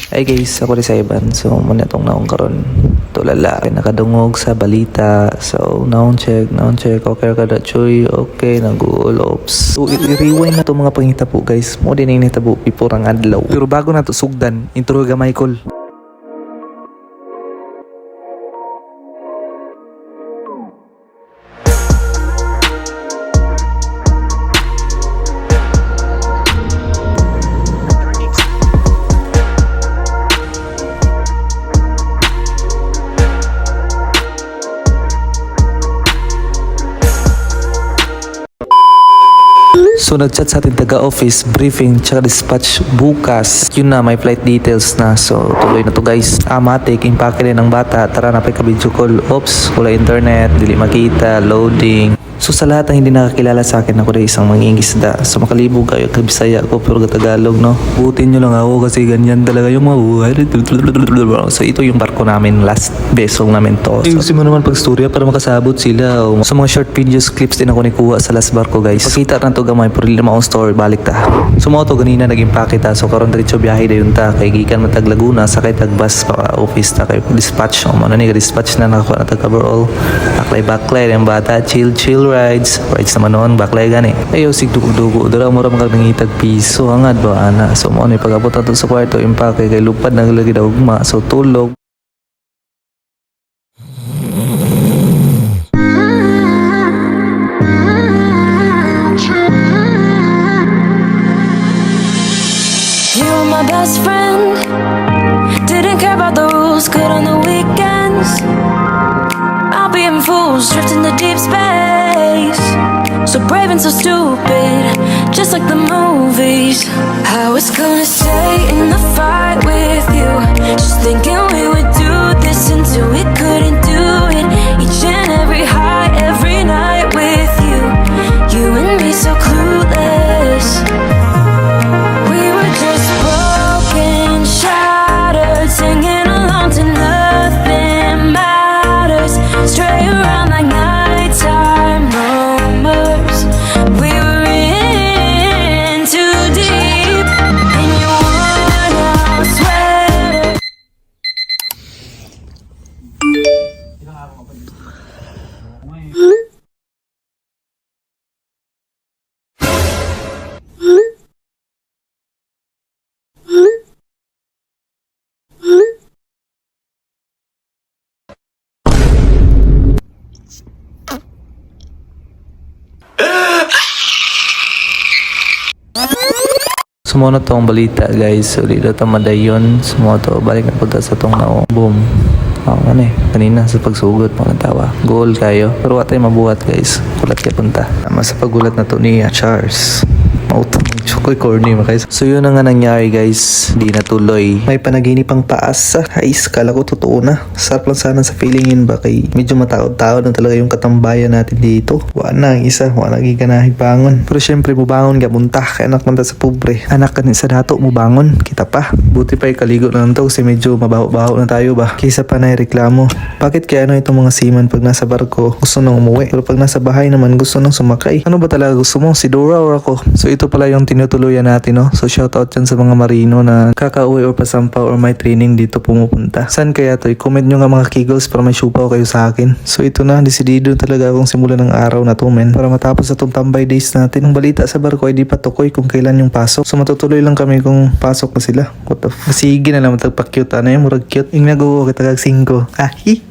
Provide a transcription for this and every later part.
Ay guys, ako rin sa Iban. So, muna itong naong karon. Tulala, nakadungog sa balita. So, naong check. Okay ka da, choy. Okay, nag-all ops. So, i-rewind na itong mga pangita po guys. Mo din yung nitabo, pipurang adlaw. Pero bago na ito sugdan, intro ga Michael. So nagchat sa ating taga-office, briefing, tsaka dispatch bukas. Yun na, may flight details na. So tuloy na to guys. Matik, impake rin ng bata. Tara na pa ka-video call. Oops, wala internet, dili makita, loading. So sa lahat ng hindi nakakilala sa akin, ako rin isang mangingisda. So makalibog kayo, kabisaya ako, pero Tagalog, no? Butin nyo lang ako kasi ganyan talaga yung mga buhay. So ito yung barko namin, last vessel namin to. So, ayusin mo naman pag storya para makasabot sila. So mga short videos, clips din ako nikuha sa last barko guys. Pakita na to gamay, pero hindi naman akong story, balik ta. So mga to ganina naging pakita. So karon diretso biyahe na yun ta. Kay gikan matag Laguna, sakay tag bus pa office ta. Kay dispatch, ano ni dispatch na nakakuha na tag coverall. Baklay, yung bata, chill rides naman noon, baklay gani. Ayaw sig dugo dara mo ra mga nangitag piso hangad ba ana. So mo ni pag-abot ato sa kwarto impake kay lupad naglagi daw ugma, so tulog. You're my best friend. Didn't care about the rules, good on the weekends. I'll be in fools, drifting to deep space. So brave and so stupid, just like the movies. I was gonna stay in the fight with you, just thinking we would do this until we couldn't do it. Each and every high, every night with you. You and me so clueless. We were just broken, shattered, singing along to nothing matters. Stray around like nighttime rumors. We were in too deep in your worn-out sweater. Sumunod to ang balita guys. So dito ta madayon. Sumunod to, balik na punta sa tong naong. Boom. Kanina sa pagsugod mga tawa. Goal kayo. Pero watay mabuhat guys. Kulat kayo punta. Sa pagulat na to ni Charles. Mautang chokoy corny guys. So yun na nga nangyari guys. Di natuloy. May panaginip pang taas. Ayos, kala ko totoo na. Sarap lang sana sa feeling yun ba kay medyo mataod-taod na talaga yung katambayan natin dito. Wala ang isa. Wala giganahin bangon. Pero syempre mubangon ka punta. Kaya anak man ta sa pobre. Anak ka sa dato mubangon. Kita pa. Buti pa kaligo na lang to kasi medyo mabaho-baho na tayo ba. Kisa pa na reklamo. Bakit kaya itong mga seaman pag nasa barko gusto nang umuwi? Pero pag nasa bahay naman gusto nang sumakay. Ano ba talaga gusto mo? Si Dora or ako? So ito pala yung tinutuluyan natin, no? So shoutout dyan sa mga marino na kakauwi or pasampaw or may training dito pumupunta. Saan kaya to? I-comment nyo nga mga kegels para may syupaw kayo sa akin. So ito na, desidido talaga akong simula ng araw na to men. Para matapos itong tambay days natin. Ang balita sa barko ay di pa tukoy kung kailan yung pasok. So matutuloy lang kami kung pasok na sila. What the f***? Sige na lang matagpa-cute. Ano yung murag cute? Yung nag-uwo kitagag 5.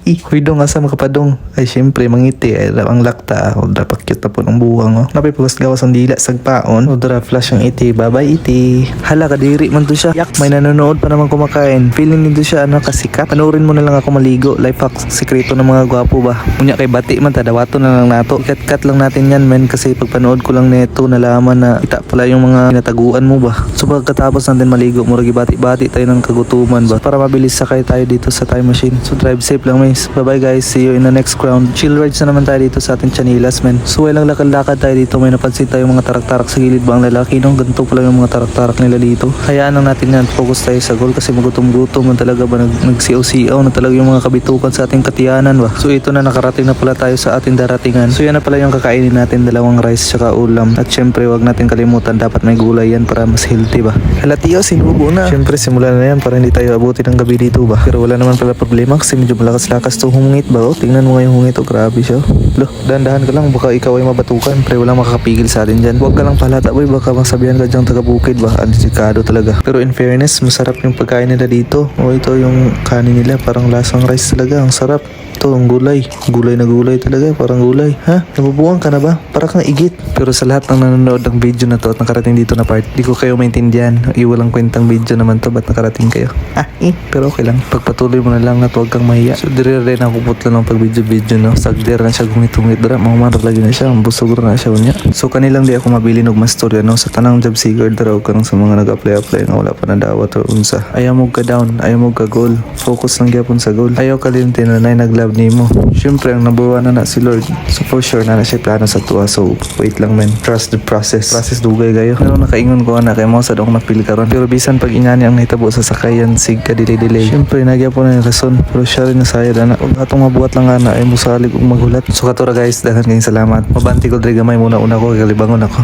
Huydong asa makapadong. Ay syempre mangiti. Ay ang lakta. O dapat cute na po ng buwang. Napay pagas gawas ang dila sagpaon. O dara flash ang iti. Bye-bye iti. Hala kadiri man to siya. Yak, may nanonood pa naman kumakain. Feeling nito siya kasikat. Panoorin mo na lang ako maligo. Life hack. Sekreto ng mga gwapo ba? Unya kay bati man tadawato na lang nato. Cut lang natin yan men. Kasi pag panood ko lang neto nalaman na kita pala yung mga pinataguan mo ba. So pagkatapos natin maligo muragi bati-bati tayo ng kagutuman ba. Para mabilis sakay tayo dito sa time machine. So drive safe lang guys. Bye-bye guys. See you in the next round. Chill rides na naman tayo dito sa ating Chanilas men. So walang lakad-lakad tayo dito. May napansin tayo mga tarak-tarak sa gilid ba ang lalaki nung ganito pala yung mga tarak-tarak nila dito. Hayaan lang natin yan, focus tayo sa goal kasi magutom-gutom na talaga ba, nagsiaw-siaw na talaga yung mga kabitukan sa ating katiyanan ba. So ito na, nakarating na pala tayo sa ating daratingan. So yan na pala yung kakainin natin, dalawang rice tsaka ulam. At syempre wag natin kalimutan, dapat may gulay yan para mas healthy ba. Hala tiyo, sinubo na. Syempre simulan na yan para hindi tayo abuti ng gabi dito ba. Pero wala naman pala problema kasi medyo malakas-lakas to humungit ba. Oh, tingnan mo nga yung hungit, oh grabe siya. Loh, dahan-dahan ka lang, baka ikaw ay mabatukan. Pre, walang makakapigil sa atin dyan. Huwag ka lang palata boy, baka masabihan ka dyang taga-bukid ba. Antikado talaga. Pero in fairness, masarap yung pagkain nila dito. O ito yung kanin nila, parang lasang rice talaga. Ang sarap. Ito, ang gulay. Gulay na gulay talaga, parang gulay. Ha? Nabubuang ka na ba? Para kang igit. Pero sa lahat ng nanonood ng video na to at nakarating dito na part, di ko kayo maintindihan. Iwalang kwentang video naman to, ba't nakarating kayo? Pero okay lang. Pagpatuloy mo na lang at huwag kang mahiya. So, dire rin ako putla ng pag-video no. Sagdir na siya gungit-gungit dara. Mahumanap lagi na siya. Ang busog na siya unya. So, kanilang di ako mabili ng mastorya no. Sa tanang job seeker dara ka sa mga nag-apply nga wala pa na dawat o unsa. Ayaw mo ka down. Ayaw mo ka goal. Focus lang gyapon sa goal. Ayaw kalimtin na nag-love nimo. Syempre, ang number 1 na si Lord. So, for sure na siya plano sa tuwa. So, wait lang men. Trust the process. Process dugay kayo. Pero nakaingon ko na kay mo sa dong mapili karon. Pero bisan pag inyani ang nahitabo sa sakayan sig ka delay. Syempre, nagya po na yung rason. Pero siya rin nasayad na. Kung atong mabuhat lang na ay musalig ug maghulat. So, katura guys, dahan kayong salamat. Mabanti ko dre gamay muna una ko. Kalibangon ako.